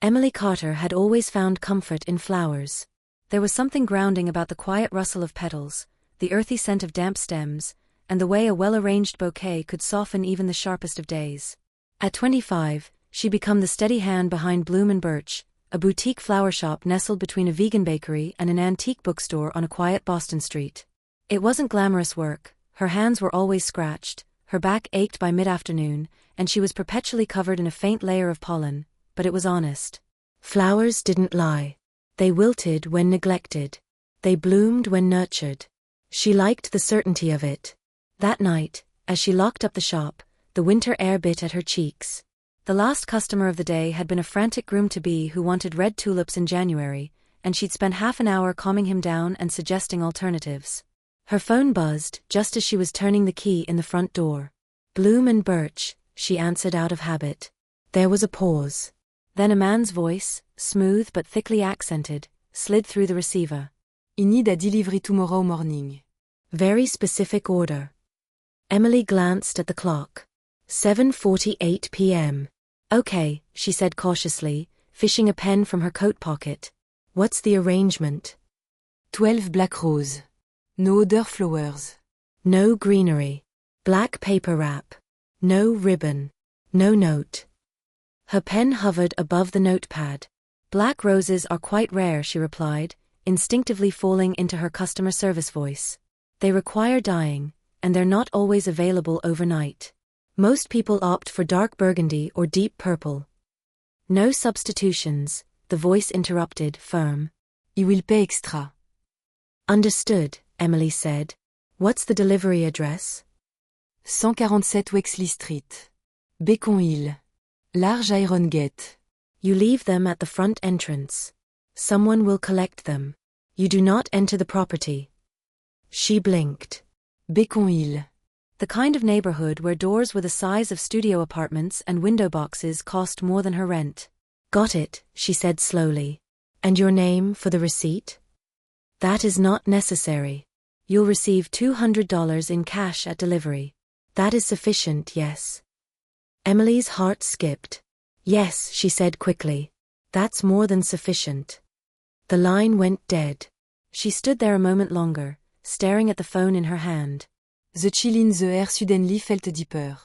Emily Carter had always found comfort in flowers. There was something grounding about the quiet rustle of petals, the earthy scent of damp stems, and the way a well-arranged bouquet could soften even the sharpest of days. At 25, she'd become the steady hand behind Bloom & Birch, a boutique flower shop nestled between a vegan bakery and an antique bookstore on a quiet Boston street. It wasn't glamorous work, her hands were always scratched, her back ached by mid-afternoon, and she was perpetually covered in a faint layer of pollen, but it was honest. Flowers didn't lie. They wilted when neglected. They bloomed when nurtured. She liked the certainty of it. That night, as she locked up the shop, the winter air bit at her cheeks. The last customer of the day had been a frantic groom-to-be who wanted red tulips in January, and she'd spent half an hour calming him down and suggesting alternatives. Her phone buzzed just as she was turning the key in the front door. Bloom & Birch, she answered out of habit. There was a pause. Then a man's voice, smooth but thickly accented, slid through the receiver. I need a delivery tomorrow morning. Very specific order. Emily glanced at the clock. 7:48 p.m. Okay, she said cautiously, fishing a pen from her coat pocket. What's the arrangement? 12 black rose. No odor flowers. No greenery. Black paper wrap. No ribbon. No note. Her pen hovered above the notepad. Black roses are quite rare, she replied, instinctively falling into her customer service voice. They require dyeing, and they're not always available overnight. Most people opt for dark burgundy or deep purple. No substitutions, the voice interrupted, firm. I will pay extra. Understood, Emily said. What's the delivery address? 147 Wexley Street. Beacon Hill. Large iron gate. You leave them at the front entrance. Someone will collect them. You do not enter the property. She blinked. Beacon Hill. The kind of neighborhood where doors were the size of studio apartments and window boxes cost more than her rent. Got it, she said slowly. And your name for the receipt? That is not necessary. You'll receive $200 in cash at delivery. That is sufficient, yes. Emily's heart skipped. Yes, she said quickly. That's more than sufficient. The line went dead. She stood there a moment longer, staring at the phone in her hand. The chill in the air suddenly felt deeper.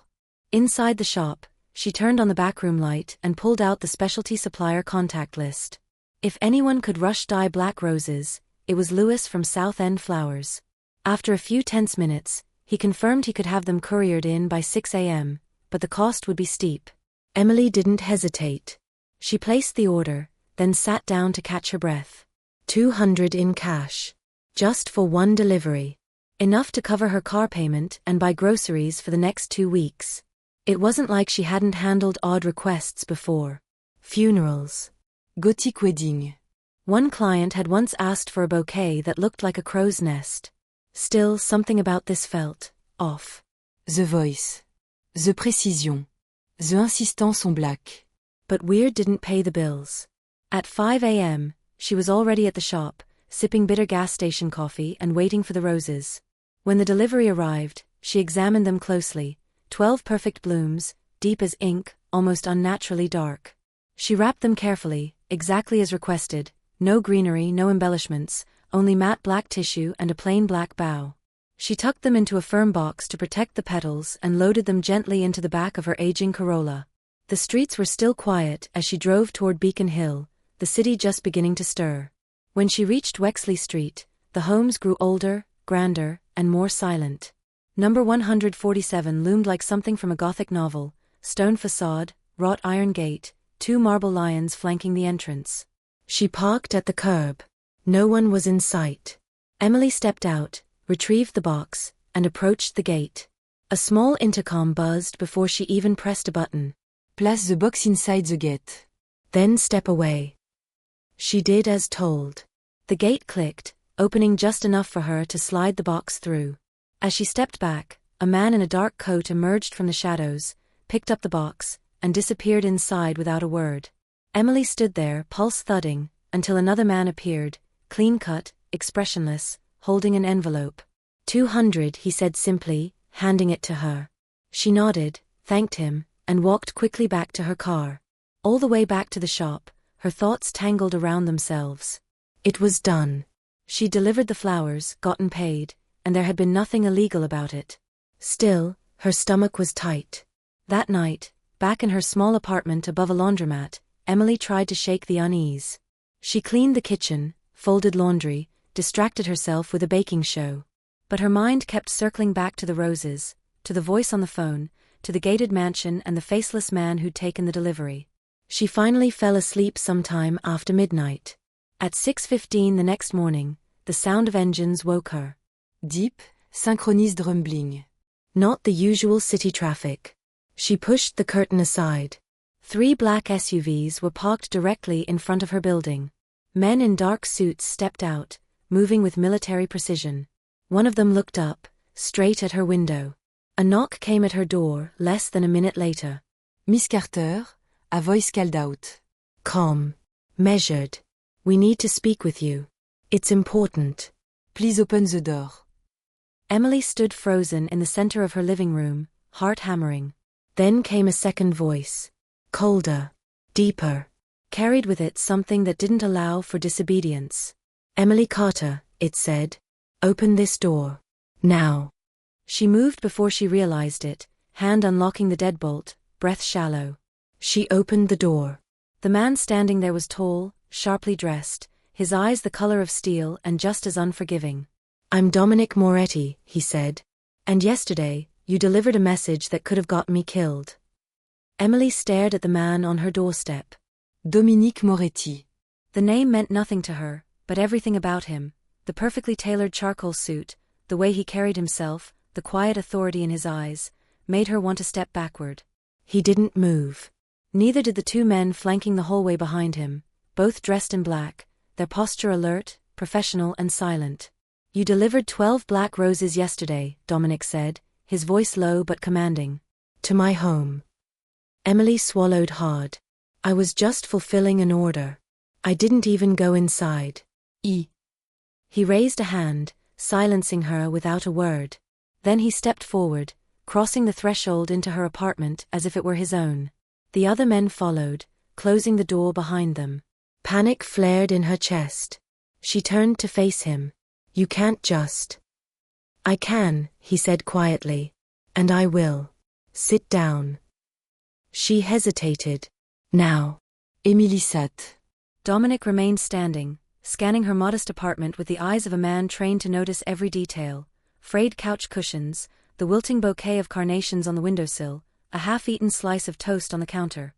Inside the shop, she turned on the backroom light and pulled out the specialty supplier contact list. If anyone could rush dye black roses, it was Lewis from South End Flowers. After a few tense minutes, he confirmed he could have them couriered in by 6 a.m., but the cost would be steep. Emily didn't hesitate. She placed the order, then sat down to catch her breath. $200 in cash. Just for one delivery. Enough to cover her car payment and buy groceries for the next 2 weeks. It wasn't like she hadn't handled odd requests before. Funerals. Gothic wedding. One client had once asked for a bouquet that looked like a crow's nest. Still, something about this felt off. The voice. The precision. The insistance on black. But Weird didn't pay the bills. At 5 a.m., she was already at the shop, sipping bitter gas station coffee and waiting for the roses. When the delivery arrived, she examined them closely. 12 perfect blooms, deep as ink, almost unnaturally dark. She wrapped them carefully, exactly as requested. No greenery, no embellishments, only matte black tissue and a plain black bow. She tucked them into a firm box to protect the petals and loaded them gently into the back of her aging Corolla. The streets were still quiet as she drove toward Beacon Hill, the city just beginning to stir. When she reached Wexley Street, the homes grew older, grander, and more silent. Number 147 loomed like something from a Gothic novel, stone facade, wrought iron gate, 2 marble lions flanking the entrance. She parked at the curb. No one was in sight. Emily stepped out, retrieved the box, and approached the gate. A small intercom buzzed before she even pressed a button. Place the box inside the gate. Then step away. She did as told. The gate clicked, opening just enough for her to slide the box through. As she stepped back, a man in a dark coat emerged from the shadows, picked up the box, and disappeared inside without a word. Emily stood there, pulse thudding, until another man appeared, clean-cut, expressionless, holding an envelope. $200, he said simply, handing it to her. She nodded, thanked him, and walked quickly back to her car. All the way back to the shop, her thoughts tangled around themselves. It was done. She delivered the flowers, gotten paid, and there had been nothing illegal about it. Still, her stomach was tight. That night, back in her small apartment above a laundromat, Emily tried to shake the unease. She cleaned the kitchen, folded laundry, distracted herself with a baking show. But her mind kept circling back to the roses, to the voice on the phone, to the gated mansion and the faceless man who'd taken the delivery. She finally fell asleep sometime after midnight. At 6:15 the next morning, the sound of engines woke her. Deep, synchronized rumbling. Not the usual city traffic. She pushed the curtain aside. 3 black SUVs were parked directly in front of her building. Men in dark suits stepped out, moving with military precision. One of them looked up, straight at her window. A knock came at her door less than a minute later. Miss Carter, a voice called out. Calm. Measured. We need to speak with you. It's important. Please open the door. Emily stood frozen in the center of her living room, heart hammering. Then came a second voice. Colder. Deeper. Carried with it something that didn't allow for disobedience. Emily Carter, it said. Open this door. Now. She moved before she realized it, hand unlocking the deadbolt, breath shallow. She opened the door. The man standing there was tall, sharply dressed, his eyes the color of steel and just as unforgiving. I'm Dominic Moretti, he said. And yesterday, you delivered a message that could have got me killed. Emily stared at the man on her doorstep. Dominique Moretti. The name meant nothing to her, but everything about him, the perfectly tailored charcoal suit, the way he carried himself, the quiet authority in his eyes, made her want to step backward. He didn't move. Neither did the 2 men flanking the hallway behind him, both dressed in black, their posture alert, professional and silent. You delivered 12 black roses yesterday, Dominic said, his voice low but commanding. To my home. Emily swallowed hard. I was just fulfilling an order. I didn't even go inside. He raised a hand, silencing her without a word. Then he stepped forward, crossing the threshold into her apartment as if it were his own. The other men followed, closing the door behind them. Panic flared in her chest. She turned to face him. You can't just. I can, he said quietly. And I will. Sit down. She hesitated. Now. Emily sat. Dominic remained standing, scanning her modest apartment with the eyes of a man trained to notice every detail. Frayed couch cushions, the wilting bouquet of carnations on the windowsill, a half-eaten slice of toast on the counter.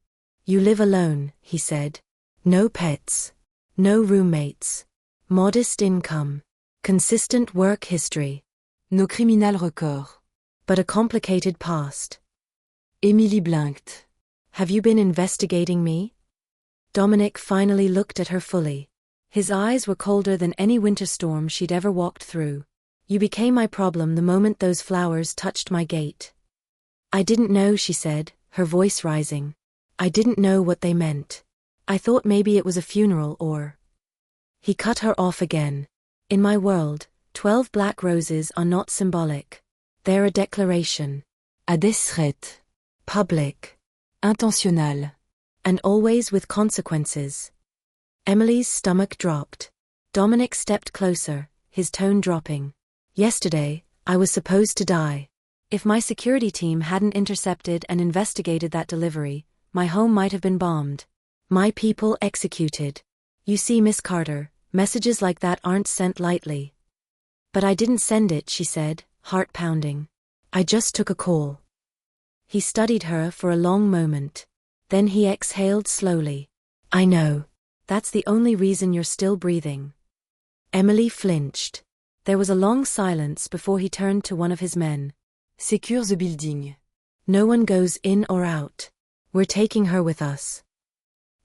You live alone, he said. No pets. No roommates. Modest income. Consistent work history. No criminal record. But a complicated past. Emily blinked. Have you been investigating me? Dominic finally looked at her fully. His eyes were colder than any winter storm she'd ever walked through. You became my problem the moment those flowers touched my gate. I didn't know, she said, her voice rising. I didn't know what they meant. I thought maybe it was a funeral or... He cut her off again. In my world, 12 black roses are not symbolic. They're a declaration. A des threat. Public. Intentionnel. And always with consequences. Emily's stomach dropped. Dominic stepped closer, his tone dropping. Yesterday, I was supposed to die. If my security team hadn't intercepted and investigated that delivery, my home might have been bombed. My people executed. You see, Miss Carter, messages like that aren't sent lightly. But I didn't send it, she said, heart pounding. I just took a call. He studied her for a long moment. Then he exhaled slowly. I know. That's the only reason you're still breathing. Emily flinched. There was a long silence before he turned to one of his men. Secure the building. No one goes in or out. We're taking her with us.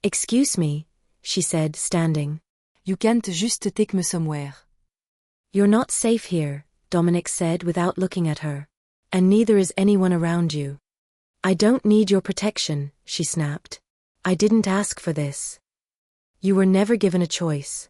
Excuse me, she said, standing. You can't just take me somewhere. You're not safe here, Dominic said without looking at her. And neither is anyone around you. I don't need your protection, she snapped. I didn't ask for this. You were never given a choice.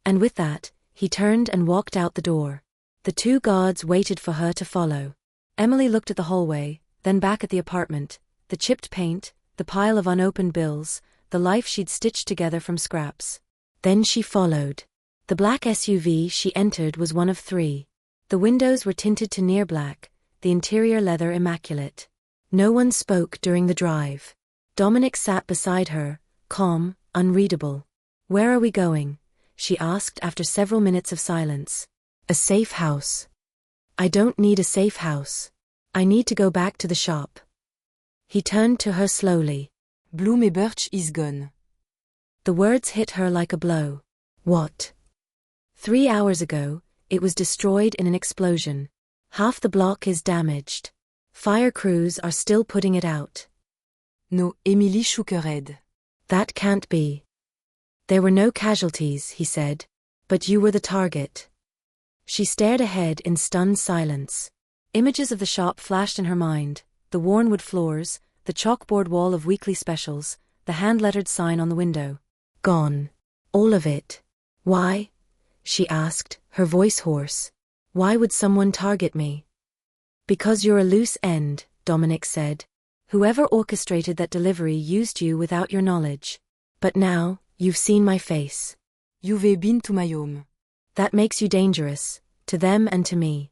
And with that, he turned and walked out the door. The 2 guards waited for her to follow. Emily looked at the hallway, then back at the apartment, the chipped paint, the pile of unopened bills, the life she'd stitched together from scraps. Then she followed. The black SUV she entered was one of 3. The windows were tinted to near black, the interior leather immaculate. No one spoke during the drive. Dominic sat beside her, calm, unreadable. "Where are we going?" she asked after several minutes of silence. "A safe house." "I don't need a safe house. I need to go back to the shop." He turned to her slowly. Bloom et Birch is gone. The words hit her like a blow. What? 3 hours ago, it was destroyed in an explosion. Half the block is damaged. Fire crews are still putting it out. No, Emily shook her head. That can't be. There were no casualties, he said. But you were the target. She stared ahead in stunned silence. Images of the shop flashed in her mind, the worn wood floors, the chalkboard wall of weekly specials, the hand-lettered sign on the window. Gone. All of it. Why? She asked, her voice hoarse. Why would someone target me? Because you're a loose end, Dominic said. Whoever orchestrated that delivery used you without your knowledge. But now, you've seen my face. You've been to my home. That makes you dangerous, to them and to me.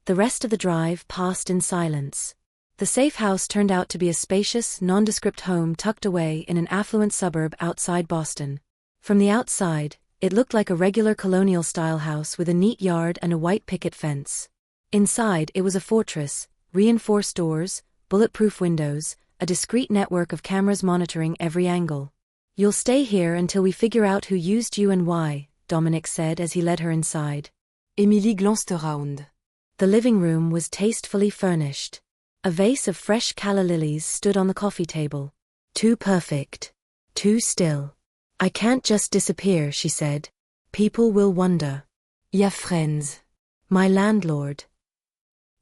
The rest of the drive passed in silence. The safe house turned out to be a spacious, nondescript home tucked away in an affluent suburb outside Boston. From the outside, it looked like a regular colonial-style house with a neat yard and a white picket fence. Inside, it was a fortress, reinforced doors, bulletproof windows, a discreet network of cameras monitoring every angle. "You'll stay here until we figure out who used you and why," Dominic said as he led her inside. Emily glanced around. The living room was tastefully furnished. A vase of fresh calla lilies stood on the coffee table. Too perfect. Too still. "I can't just disappear," she said. "People will wonder." "Ya friends." "My landlord."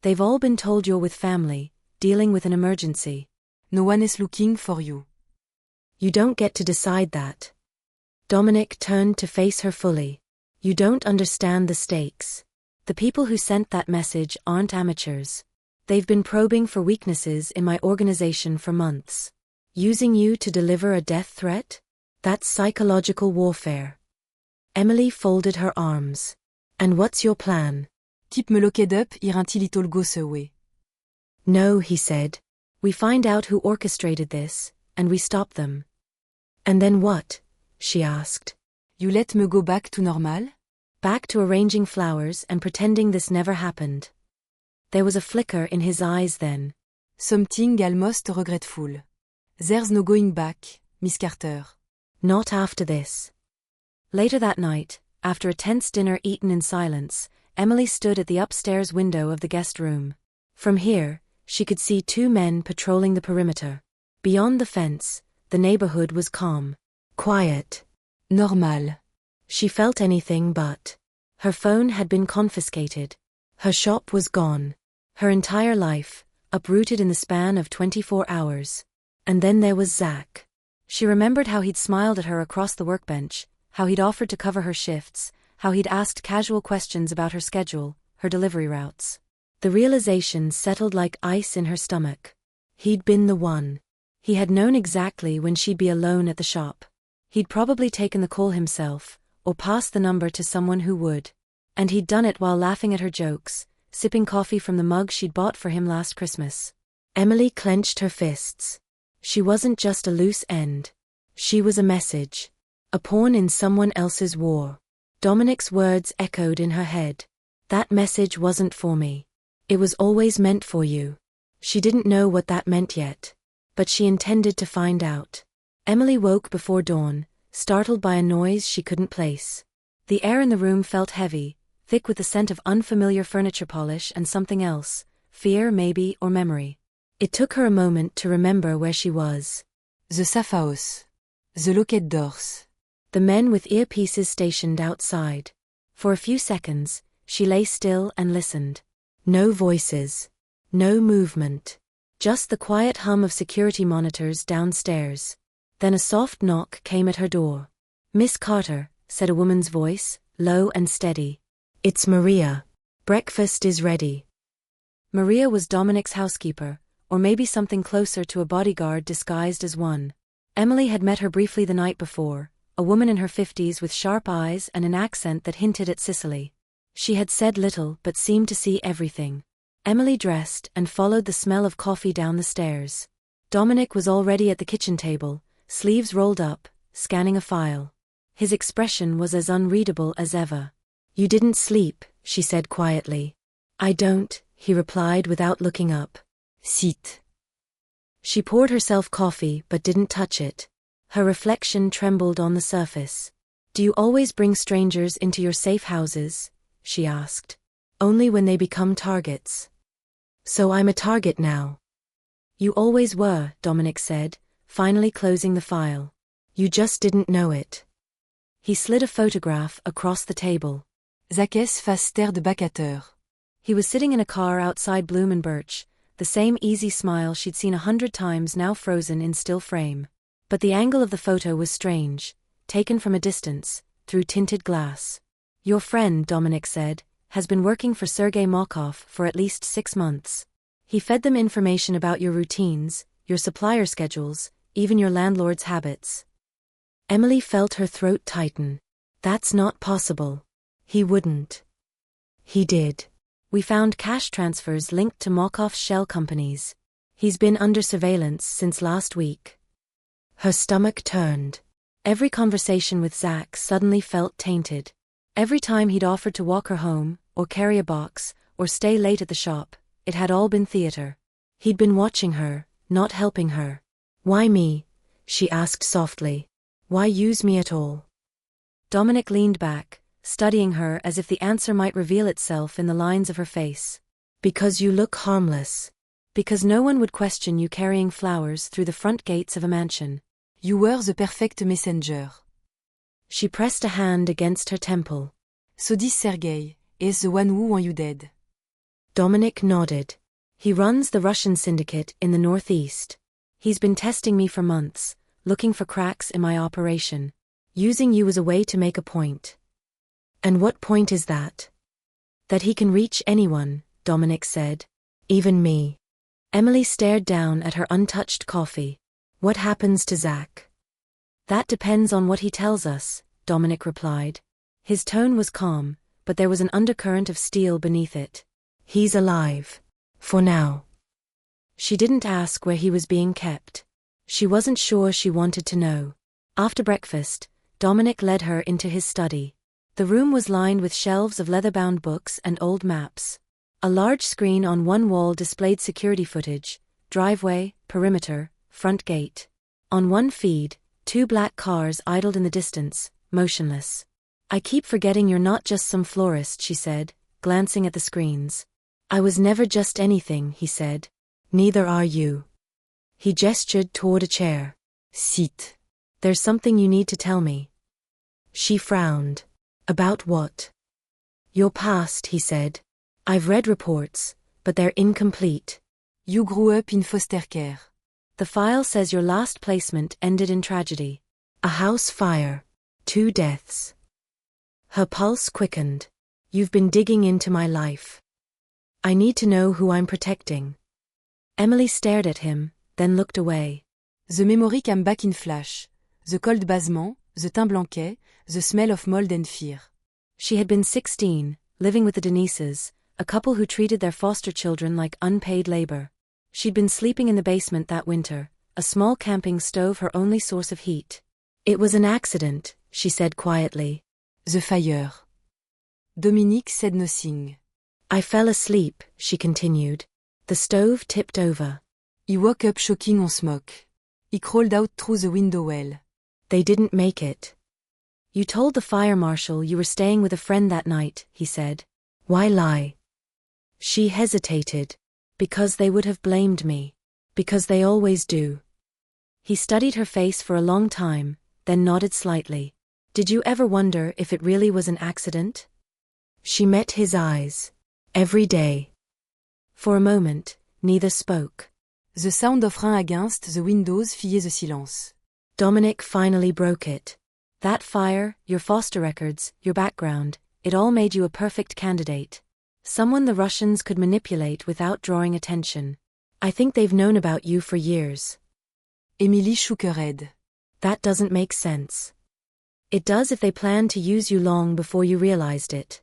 "They've all been told you're with family, dealing with an emergency." "No one is looking for you." "You don't get to decide that." Dominic turned to face her fully. "You don't understand the stakes. The people who sent that message aren't amateurs. They've been probing for weaknesses in my organization for months. Using you to deliver a death threat? That's psychological warfare." Emily folded her arms. "And what's your plan?" Type me locked up ir until it all goes away. "No," he said. "We find out who orchestrated this, and we stop them." "And then what?" she asked. You let me go back to normal? Back to arranging flowers and pretending this never happened. There was a flicker in his eyes then. Something almost regretful. There's no going back, Miss Carter. Not after this. Later that night, after a tense dinner eaten in silence, Emily stood at the upstairs window of the guest room. From here, she could see 2 men patrolling the perimeter. Beyond the fence, the neighborhood was calm. Quiet. Normal. She felt anything but. Her phone had been confiscated. Her shop was gone. Her entire life, uprooted in the span of 24 hours. And then there was Zach. She remembered how he'd smiled at her across the workbench, how he'd offered to cover her shifts, how he'd asked casual questions about her schedule, her delivery routes. The realization settled like ice in her stomach. He'd been the one. He had known exactly when she'd be alone at the shop. He'd probably taken the call himself, or passed the number to someone who would. And he'd done it while laughing at her jokes, sipping coffee from the mug she'd bought for him last Christmas. Emily clenched her fists. She wasn't just a loose end. She was a message. A pawn in someone else's war. Dominic's words echoed in her head. That message wasn't for me. It was always meant for you. She didn't know what that meant yet. But she intended to find out. Emily woke before dawn, startled by a noise she couldn't place. The air in the room felt heavy, thick with the scent of unfamiliar furniture polish and something else, fear maybe or memory. It took her a moment to remember where she was. The safe house. The locked doors. The men with earpieces stationed outside. For a few seconds, she lay still and listened. No voices. No movement. Just the quiet hum of security monitors downstairs. Then a soft knock came at her door. "Miss Carter," said a woman's voice, low and steady. "It's Maria. Breakfast is ready." Maria was Dominic's housekeeper, or maybe something closer to a bodyguard disguised as one. Emily had met her briefly the night before, a woman in her 50s with sharp eyes and an accent that hinted at Sicily. She had said little but seemed to see everything. Emily dressed and followed the smell of coffee down the stairs. Dominic was already at the kitchen table, sleeves rolled up, scanning a file. His expression was as unreadable as ever. "You didn't sleep," she said quietly. "I don't," he replied without looking up. "Sit." She poured herself coffee but didn't touch it. Her reflection trembled on the surface. "Do you always bring strangers into your safe houses?" she asked. "Only when they become targets." "So I'm a target now." "You always were," Dominic said, finally closing the file. "You just didn't know it." He slid a photograph across the table. Zacchès face terre de Bacateur. He was sitting in a car outside Bloom and Birch, the same easy smile she'd seen 100 times now frozen in still frame. But the angle of the photo was strange, taken from a distance, through tinted glass. "Your friend," Dominic said, "has been working for Sergei Markov for at least 6 months. He fed them information about your routines, your supplier schedules, even your landlord's habits." Emily felt her throat tighten. "That's not possible." "He wouldn't." "He did. We found cash transfers linked to Markov's shell companies. He's been under surveillance since last week." Her stomach turned. Every conversation with Zach suddenly felt tainted. Every time he'd offered to walk her home, or carry a box, or stay late at the shop, it had all been theater. He'd been watching her, not helping her. "Why me?" she asked softly. "Why use me at all?" Dominic leaned back, studying her as if the answer might reveal itself in the lines of her face. "Because you look harmless. Because no one would question you carrying flowers through the front gates of a mansion. You were the perfect messenger." She pressed a hand against her temple. So this Sergei is the one who want you dead. Dominic nodded. "He runs the Russian syndicate in the Northeast. He's been testing me for months, looking for cracks in my operation. Using you as a way to make a point." "And what point is that?" "That he can reach anyone," Dominic said. "Even me." Emily stared down at her untouched coffee. "What happens to Zach?" "That depends on what he tells us," Dominic replied. His tone was calm, but there was an undercurrent of steel beneath it. "He's alive. For now." She didn't ask where he was being kept. She wasn't sure she wanted to know. After breakfast, Dominic led her into his study. The room was lined with shelves of leather-bound books and old maps. A large screen on one wall displayed security footage: driveway, perimeter, front gate. On one feed, 2 black cars idled in the distance, motionless. "I keep forgetting you're not just some florist," she said, glancing at the screens. "I was never just anything," he said. "Neither are you." He gestured toward a chair. "Sit. There's something you need to tell me." She frowned. "About what?" "Your past," he said. "I've read reports, but they're incomplete." You grew up in foster care. "The file says your last placement ended in tragedy. A house fire. 2 deaths." Her pulse quickened. "You've been digging into my life. I need to know who I'm protecting." Emily stared at him, then looked away. The memory came back in flash. The cold basement, the teint blanquet, the smell of mold and fear. She had been 16, living with the Denises, a couple who treated their foster children like unpaid labor. She'd been sleeping in the basement that winter, a small camping stove her only source of heat. "It was an accident," she said quietly. The fire. Dominique said nothing. "I fell asleep," she continued. The stove tipped over. He woke up choking on smoke. He crawled out through the window well. "They didn't make it." "You told the fire marshal you were staying with a friend that night," he said. "Why lie?" She hesitated. "Because they would have blamed me. Because they always do." He studied her face for a long time, then nodded slightly. "Did you ever wonder if it really was an accident?" She met his eyes. "Every day." For a moment, neither spoke. The sound of rain against the windows filled the silence. Dominic finally broke it. "That fire, your foster records, your background, it all made you a perfect candidate. Someone the Russians could manipulate without drawing attention. I think they've known about you for years." Emily shook her head. That doesn't make sense. It does if they planned to use you long before you realized it.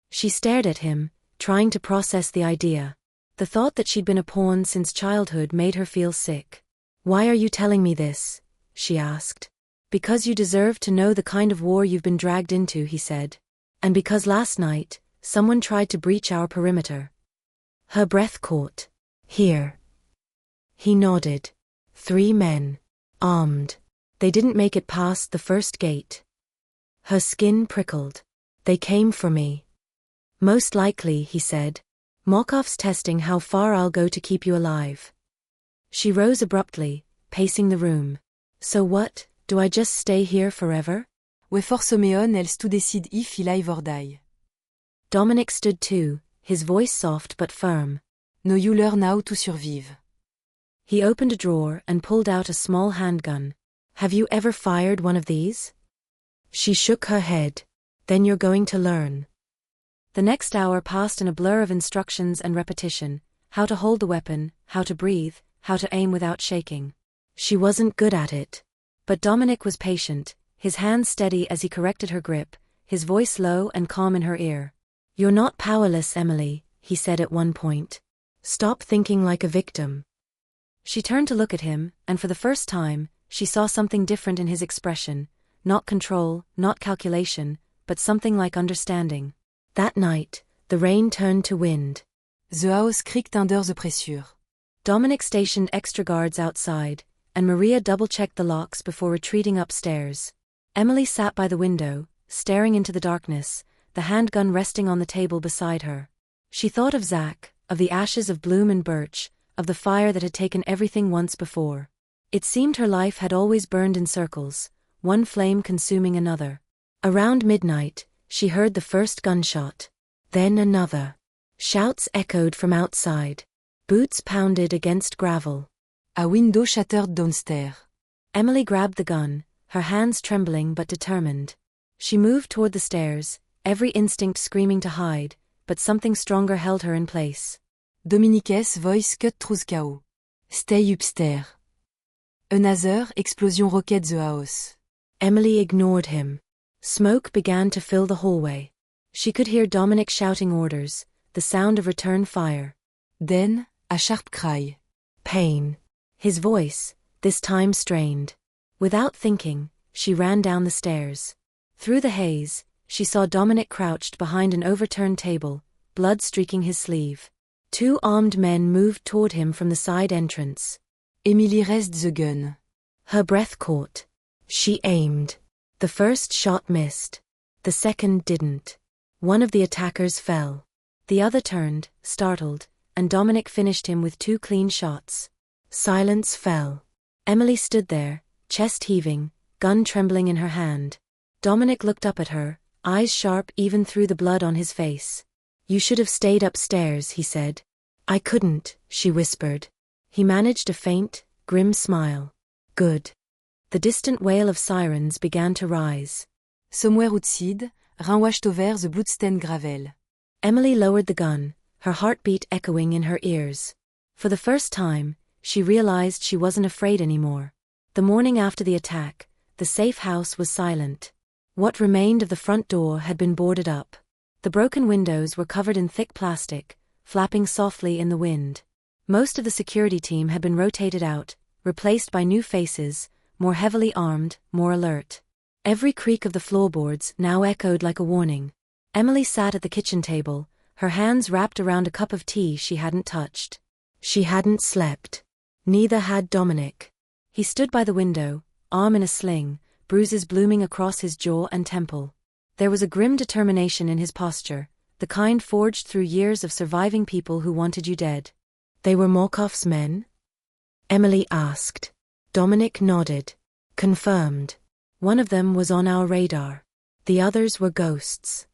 She stared at him, trying to process the idea. The thought that she'd been a pawn since childhood made her feel sick. Why are you telling me this? She asked. Because you deserve to know the kind of war you've been dragged into, he said. And because last night, someone tried to breach our perimeter. Her breath caught. Here. He nodded. 3 men. Armed. They didn't make it past the first gate. Her skin prickled. They came for me. Most likely, he said. Markov's testing how far I'll go to keep you alive. She rose abruptly, pacing the room. So what, do I just stay here forever? We forsomeon els tu decide if il vor die. Dominic stood too, his voice soft but firm. No you learn how to survive. He opened a drawer and pulled out a small handgun. Have you ever fired one of these? She shook her head. Then you're going to learn. The next hour passed in a blur of instructions and repetition, how to hold the weapon, how to breathe, how to aim without shaking. She wasn't good at it. But Dominic was patient, his hands steady as he corrected her grip, his voice low and calm in her ear. You're not powerless, Emily, he said at one point. Stop thinking like a victim. She turned to look at him, and for the first time, she saw something different in his expression, not control, not calculation, but something like understanding. That night, the rain turned to wind. The house creaked under the pressure. Dominic stationed extra guards outside, and Maria double-checked the locks before retreating upstairs. Emily sat by the window, staring into the darkness, the handgun resting on the table beside her. She thought of Zach, of the ashes of Bloom and Birch, of the fire that had taken everything once before. It seemed her life had always burned in circles, one flame consuming another. Around midnight, she heard the first gunshot. Then another. Shouts echoed from outside. Boots pounded against gravel. A window shattered downstairs. Emily grabbed the gun, her hands trembling but determined. She moved toward the stairs, every instinct screaming to hide, but something stronger held her in place. Dominique's voice cut through the chaos. Stay upstairs. Another explosion rocked the house. Emily ignored him. Smoke began to fill the hallway. She could hear Dominic shouting orders, the sound of return fire. Then, a sharp cry. Pain. His voice, this time strained. Without thinking, she ran down the stairs. Through the haze, she saw Dominic crouched behind an overturned table, blood streaking his sleeve. 2 armed men moved toward him from the side entrance. Emily raised the gun. Her breath caught. She aimed. The first shot missed. The second didn't. One of the attackers fell. The other turned, startled, and Dominic finished him with 2 clean shots. Silence fell. Emily stood there, chest heaving, gun trembling in her hand. Dominic looked up at her, eyes sharp even through the blood on his face. You should have stayed upstairs, he said. I couldn't, she whispered. He managed a faint, grim smile. Good. The distant wail of sirens began to rise. Somewhere outside, rain washed over the bloodstained gravel. Emily lowered the gun, her heartbeat echoing in her ears. For the first time, she realized she wasn't afraid anymore. The morning after the attack, the safe house was silent. What remained of the front door had been boarded up. The broken windows were covered in thick plastic, flapping softly in the wind. Most of the security team had been rotated out, replaced by new faces, more heavily armed, more alert. Every creak of the floorboards now echoed like a warning. Emily sat at the kitchen table, her hands wrapped around a cup of tea she hadn't touched. She hadn't slept. Neither had Dominic. He stood by the window, arm in a sling, bruises blooming across his jaw and temple. There was a grim determination in his posture, the kind forged through years of surviving people who wanted you dead. They were Markov's men? Emily asked. Dominic nodded. Confirmed. One of them was on our radar. The others were ghosts.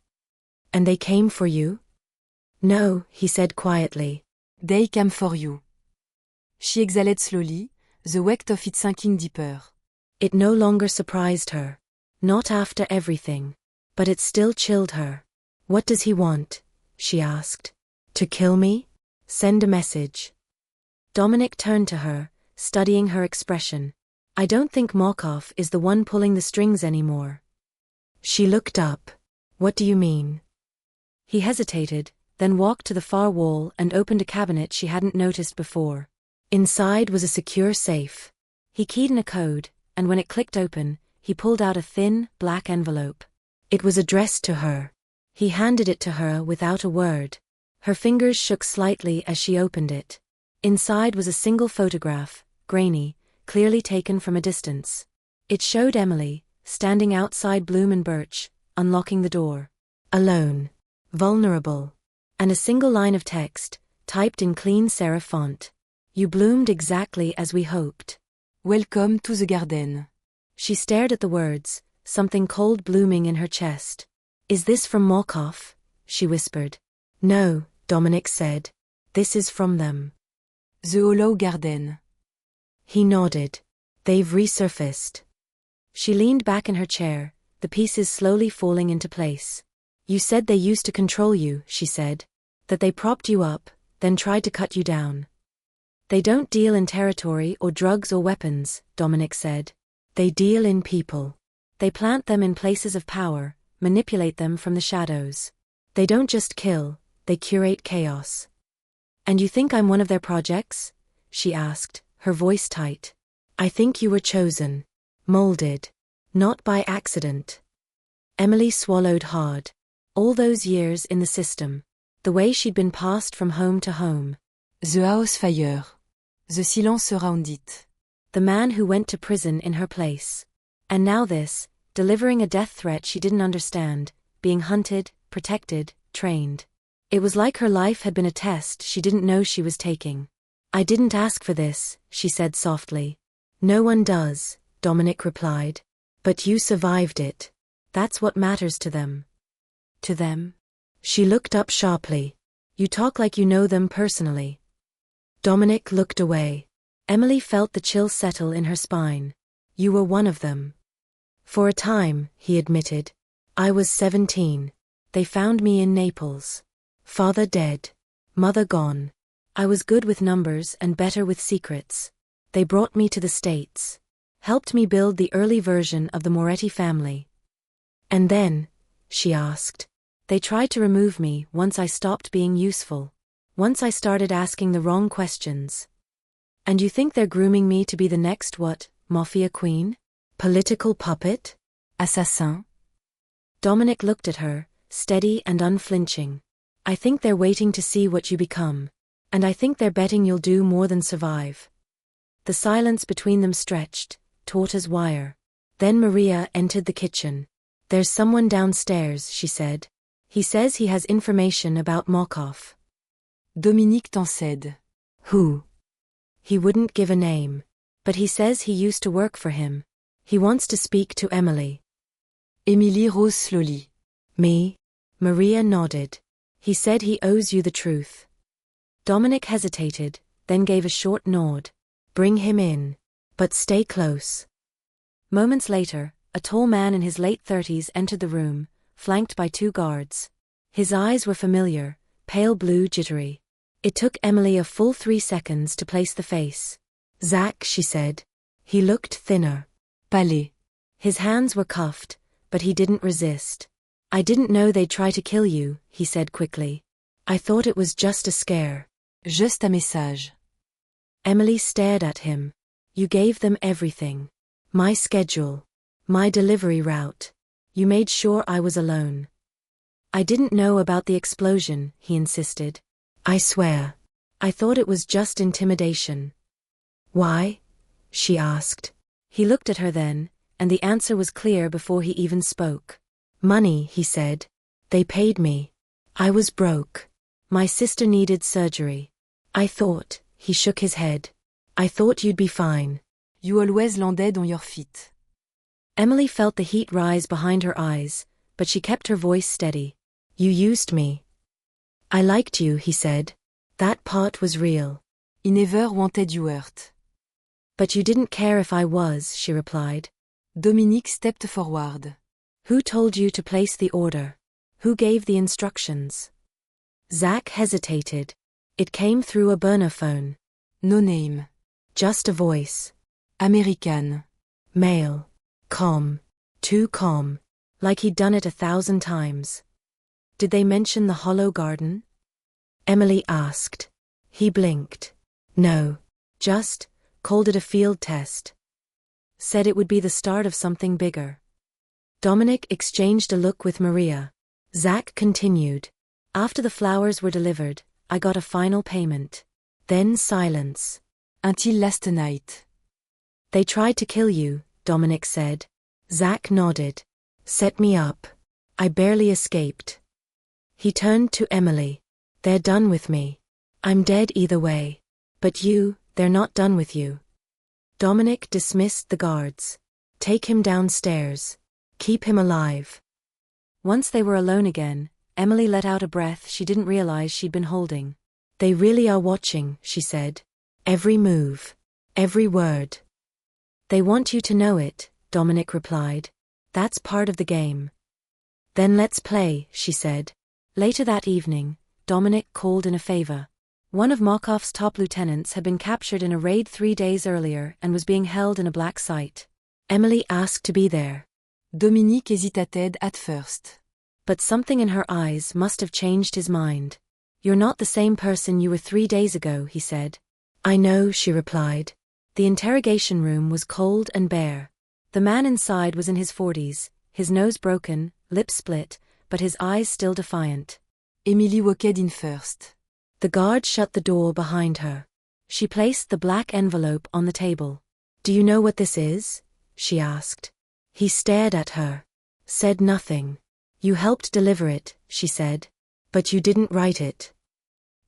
And they came for you? No, he said quietly. They came for you. She exhaled slowly, the weight of it sinking deeper. It no longer surprised her. Not after everything. But it still chilled her. What does he want? She asked. To kill me? Send a message. Dominic turned to her, studying her expression. I don't think Markov is the one pulling the strings anymore. She looked up. What do you mean? He hesitated, then walked to the far wall and opened a cabinet she hadn't noticed before. Inside was a secure safe. He keyed in a code, and when it clicked open, he pulled out a thin, black envelope. It was addressed to her. He handed it to her without a word. Her fingers shook slightly as she opened it. Inside was a single photograph, grainy, clearly taken from a distance. It showed Emily, standing outside Bloom and Birch, unlocking the door. Alone. Vulnerable. And a single line of text, typed in clean serif font. You bloomed exactly as we hoped. Welcome to the garden. She stared at the words, something cold blooming in her chest. Is this from Markov? She whispered. No, Dominic said. This is from them. The Hollow Garden. He nodded. They've resurfaced. She leaned back in her chair, the pieces slowly falling into place. You said they used to control you, she said. That they propped you up, then tried to cut you down. They don't deal in territory or drugs or weapons, Dominic said. They deal in people. They plant them in places of power, manipulate them from the shadows. They don't just kill, they curate chaos. And you think I'm one of their projects? She asked, her voice tight. I think you were chosen. Molded. Not by accident. Emily swallowed hard. All those years in the system. The way she'd been passed from home to home. The house fire. The silence rendit. The man who went to prison in her place. And now this, delivering a death threat she didn't understand, being hunted, protected, trained. It was like her life had been a test she didn't know she was taking. I didn't ask for this, she said softly. No one does, Dominic replied. But you survived it. That's what matters to them. To them? She looked up sharply. You talk like you know them personally. Dominic looked away. Emily felt the chill settle in her spine. You were one of them. For a time, he admitted. I was 17. They found me in Naples. Father dead. Mother gone. I was good with numbers and better with secrets. They brought me to the States. Helped me build the early version of the Moretti family. And then, she asked. They tried to remove me once I stopped being useful. Once I started asking the wrong questions. And you think they're grooming me to be the next what, Mafia queen? Political puppet? Assassin? Dominic looked at her, steady and unflinching. I think they're waiting to see what you become. And I think they're betting you'll do more than survive. The silence between them stretched, taut as wire. Then Maria entered the kitchen. There's someone downstairs, she said. He says he has information about Markov. Dominique t'en said. Who? He wouldn't give a name. But he says he used to work for him. He wants to speak to Emily. Emily rose slowly. Me? Maria nodded. He said he owes you the truth. Dominic hesitated, then gave a short nod. Bring him in. But stay close. Moments later, a tall man in his late 30s entered the room, flanked by 2 guards. His eyes were familiar, pale blue, jittery. It took Emily a full 3 seconds to place the face. Zach, she said. He looked thinner. Palais. His hands were cuffed, but he didn't resist. I didn't know they'd try to kill you, he said quickly. I thought it was just a scare. Juste un message. Emily stared at him. You gave them everything. My schedule. My delivery route. You made sure I was alone. I didn't know about the explosion, he insisted. I swear. I thought it was just intimidation. Why? She asked. He looked at her then, and the answer was clear before he even spoke. Money, he said. They paid me. I was broke. My sister needed surgery. I thought, he shook his head. I thought you'd be fine. You always landed on your feet. Emily felt the heat rise behind her eyes, but she kept her voice steady. You used me. I liked you, he said. That part was real. He never wanted you hurt. But you didn't care if I was, she replied. Dominique stepped forward. Who told you to place the order? Who gave the instructions? Zach hesitated. It came through a burner phone. No name. Just a voice. American. Male. Calm. Too calm. Like he'd done it 1,000 times. Did they mention the hollow garden? Emily asked. He blinked. No. Just, called it a field test. Said it would be the start of something bigger. Dominic exchanged a look with Maria. Zach continued. After the flowers were delivered, I got a final payment. Then silence. Until last night. They tried to kill you, Dominic said. Zach nodded. Set me up. I barely escaped. He turned to Emily. They're done with me. I'm dead either way. But you, they're not done with you. Dominic dismissed the guards. Take him downstairs. Keep him alive. Once they were alone again, Emily let out a breath she didn't realize she'd been holding. They really are watching, she said. Every move. Every word. They want you to know it, Dominic replied. That's part of the game. Then let's play, she said. Later that evening, Dominic called in a favor. One of Markov's top lieutenants had been captured in a raid 3 days earlier and was being held in a black site. Emily asked to be there. Dominique hesitated at first. But something in her eyes must have changed his mind. You're not the same person you were 3 days ago, he said. I know, she replied. The interrogation room was cold and bare. The man inside was in his 40s, his nose broken, lips split, but his eyes still defiant. Emily walked in first. The guard shut the door behind her. She placed the black envelope on the table. Do you know what this is? She asked. He stared at her. Said nothing. You helped deliver it, she said. But you didn't write it.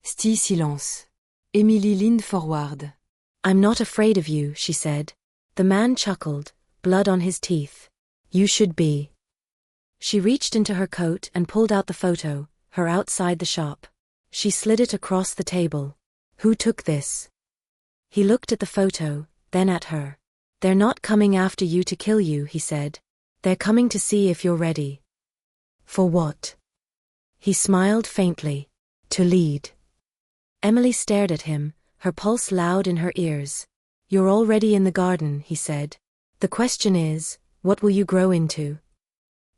Still silence. Emily leaned forward. I'm not afraid of you, she said. The man chuckled, blood on his teeth. You should be. She reached into her coat and pulled out the photo, her outside the shop. She slid it across the table. Who took this? He looked at the photo, then at her. They're not coming after you to kill you, he said. They're coming to see if you're ready. For what? He smiled faintly. To lead. Emily stared at him, her pulse loud in her ears. You're already in the garden, he said. The question is, what will you grow into?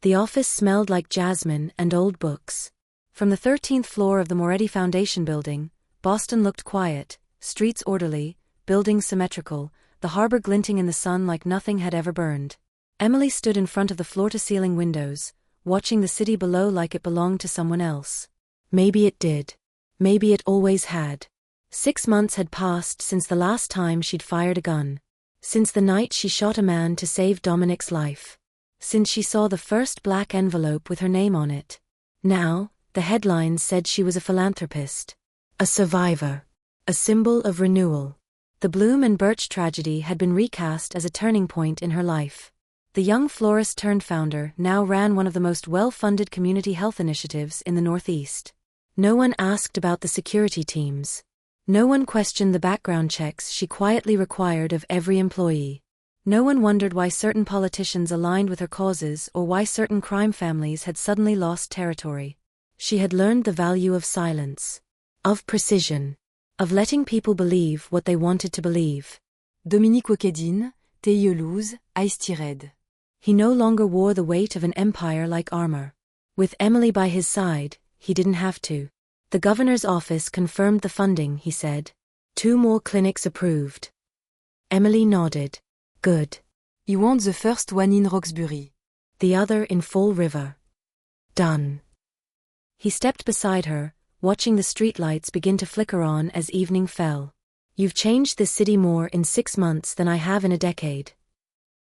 The office smelled like jasmine and old books. From the 13th floor of the Moretti Foundation building, Boston looked quiet, streets orderly, buildings symmetrical, the harbor glinting in the sun like nothing had ever burned. Emily stood in front of the floor-to-ceiling windows, watching the city below like it belonged to someone else. Maybe it did. Maybe it always had. 6 months had passed since the last time she'd fired a gun. Since the night she shot a man to save Dominic's life. Since she saw the first black envelope with her name on it. Now, the headlines said she was a philanthropist. A survivor. A symbol of renewal. The Bloom and Birch tragedy had been recast as a turning point in her life. The young florist-turned-founder now ran one of the most well-funded community health initiatives in the Northeast. No one asked about the security teams. No one questioned the background checks she quietly required of every employee. No one wondered why certain politicians aligned with her causes or why certain crime families had suddenly lost territory. She had learned the value of silence. Of precision. Of letting people believe what they wanted to believe. Dominique walked in, taille loose, eyes red. He no longer wore the weight of an empire like armor. With Emily by his side, he didn't have to. The governor's office confirmed the funding, he said. 2 more clinics approved. Emily nodded. Good. He wants the first one in Roxbury. The other in Fall River. Done. He stepped beside her, watching the streetlights begin to flicker on as evening fell. You've changed this city more in 6 months than I have in a decade.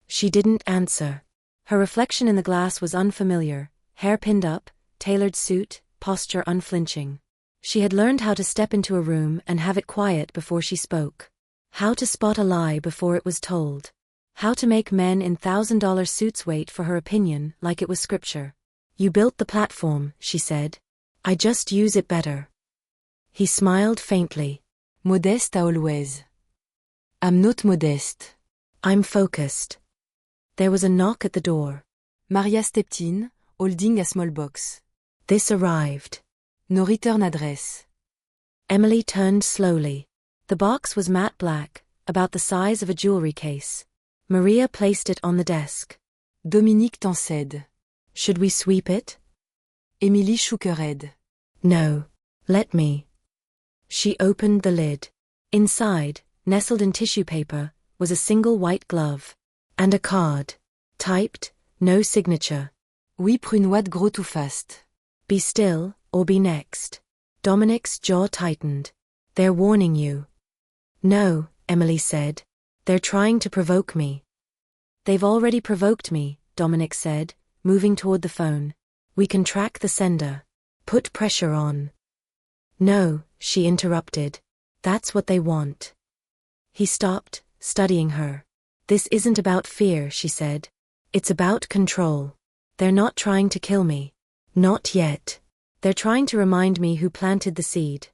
She didn't answer. Her reflection in the glass was unfamiliar, hair pinned up, tailored suit, posture unflinching. She had learned how to step into a room and have it quiet before she spoke. How to spot a lie before it was told. How to make men in $1,000 suits wait for her opinion like it was scripture. You built the platform, she said. I just use it better. He smiled faintly. Modeste always. I'm not modeste. I'm focused. There was a knock at the door. Maria stepped in, holding a small box. This arrived. No return address. Emily turned slowly. The box was matte black, about the size of a jewelry case. Maria placed it on the desk. Dominique t'encède. Should we sweep it? Émilie shook her head. No. Let me. She opened the lid. Inside, nestled in tissue paper, was a single white glove. And a card. Typed, no signature. Oui, prunois de gros tout fast. Be still, or be next. Dominic's jaw tightened. They're warning you. No, Emily said. They're trying to provoke me. They've already provoked me, Dominic said, moving toward the phone. We can track the sender. Put pressure on. No, she interrupted. That's what they want. He stopped, studying her. This isn't about fear, she said. It's about control. They're not trying to kill me. Not yet. They're trying to remind me who planted the seed.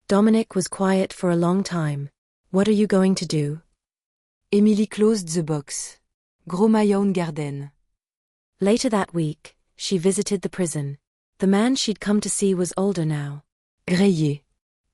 Dominic was quiet for a long time. What are you going to do? Émilie closed the box. Gros maillon garden. Later that week, she visited the prison. The man she'd come to see was older now. Greyé.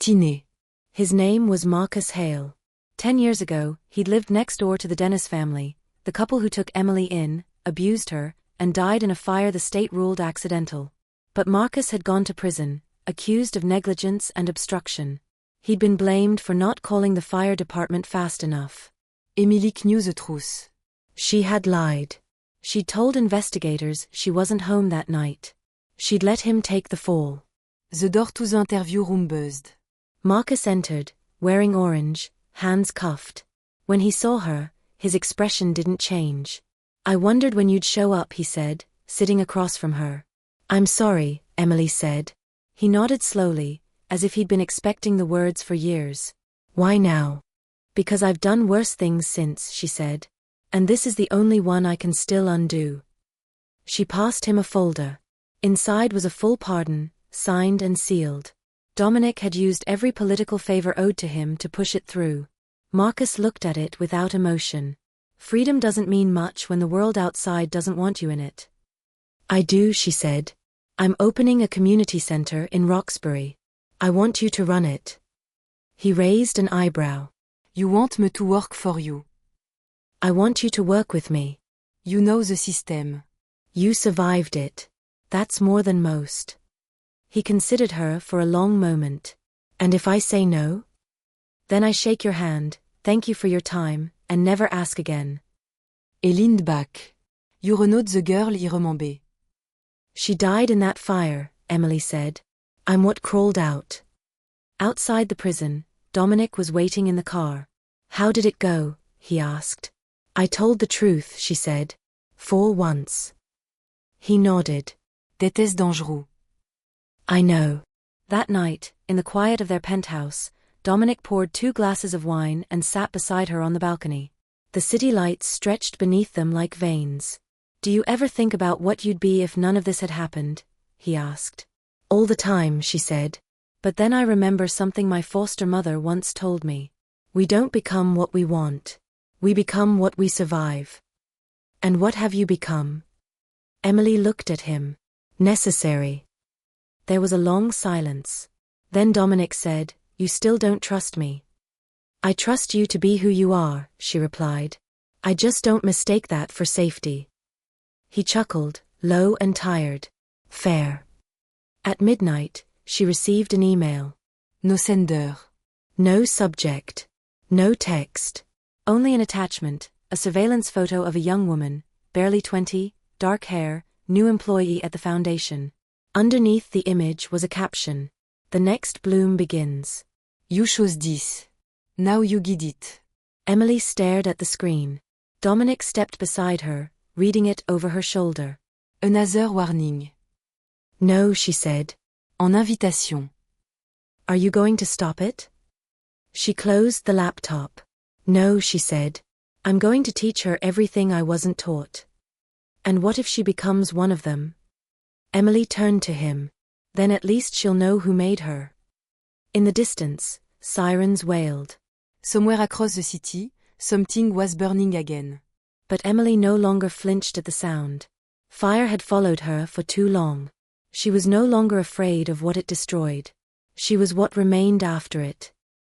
Tiné. His name was Marcus Hale. 10 years ago, he'd lived next door to the Dennis family, the couple who took Emily in, abused her, and died in a fire the state ruled accidental. But Marcus had gone to prison, accused of negligence and obstruction. He'd been blamed for not calling the fire department fast enough. Émilie knew the truth. She had lied. She'd told investigators she wasn't home that night. She'd let him take the fall. The door to the interview room buzzed. Marcus entered, wearing orange, hands cuffed. When he saw her, his expression didn't change. I wondered when you'd show up, he said, sitting across from her. I'm sorry, Emily said. He nodded slowly, as if he'd been expecting the words for years. Why now? Because I've done worse things since, she said. And this is the only one I can still undo. She passed him a folder. Inside was a full pardon, signed and sealed. Dominic had used every political favor owed to him to push it through. Marcus looked at it without emotion. Freedom doesn't mean much when the world outside doesn't want you in it. I do, she said. I'm opening a community center in Roxbury. I want you to run it. He raised an eyebrow. You want me to work for you. I want you to work with me. You know the system. You survived it. That's more than most. He considered her for a long moment. And if I say no? Then I shake your hand, thank you for your time, and never ask again. Et leaned back. You renoued the girl irremembée. She died in that fire, Emily said. I'm what crawled out. Outside the prison, Dominic was waiting in the car. How did it go? He asked. I told the truth, she said. For once. He nodded. T'étais dangereux. I know. That night, in the quiet of their penthouse, Dominic poured 2 glasses of wine and sat beside her on the balcony. The city lights stretched beneath them like veins. Do you ever think about what you'd be if none of this had happened? He asked. All the time, she said. But then I remember something my foster mother once told me. We don't become what we want. We become what we survive. And what have you become? Emily looked at him. Necessary. There was a long silence. Then Dominic said, You still don't trust me. I trust you to be who you are, she replied. I just don't mistake that for safety. He chuckled, low and tired. Fair. At midnight, she received an email. No sender. No subject. No text. Only an attachment, a surveillance photo of a young woman, barely 20, dark hair, new employee at the foundation. Underneath the image was a caption. The next bloom begins. You chose this. Now you get it. Emily stared at the screen. Dominic stepped beside her, reading it over her shoulder. Another warning. No, she said. En invitation. Are you going to stop it? She closed the laptop. No, she said. I'm going to teach her everything I wasn't taught. And what if she becomes one of them? Emily turned to him. Then at least she'll know who made her. In the distance, sirens wailed. Somewhere across the city, something was burning again. But Emily no longer flinched at the sound. Fire had followed her for too long. She was no longer afraid of what it destroyed. She was what remained after it.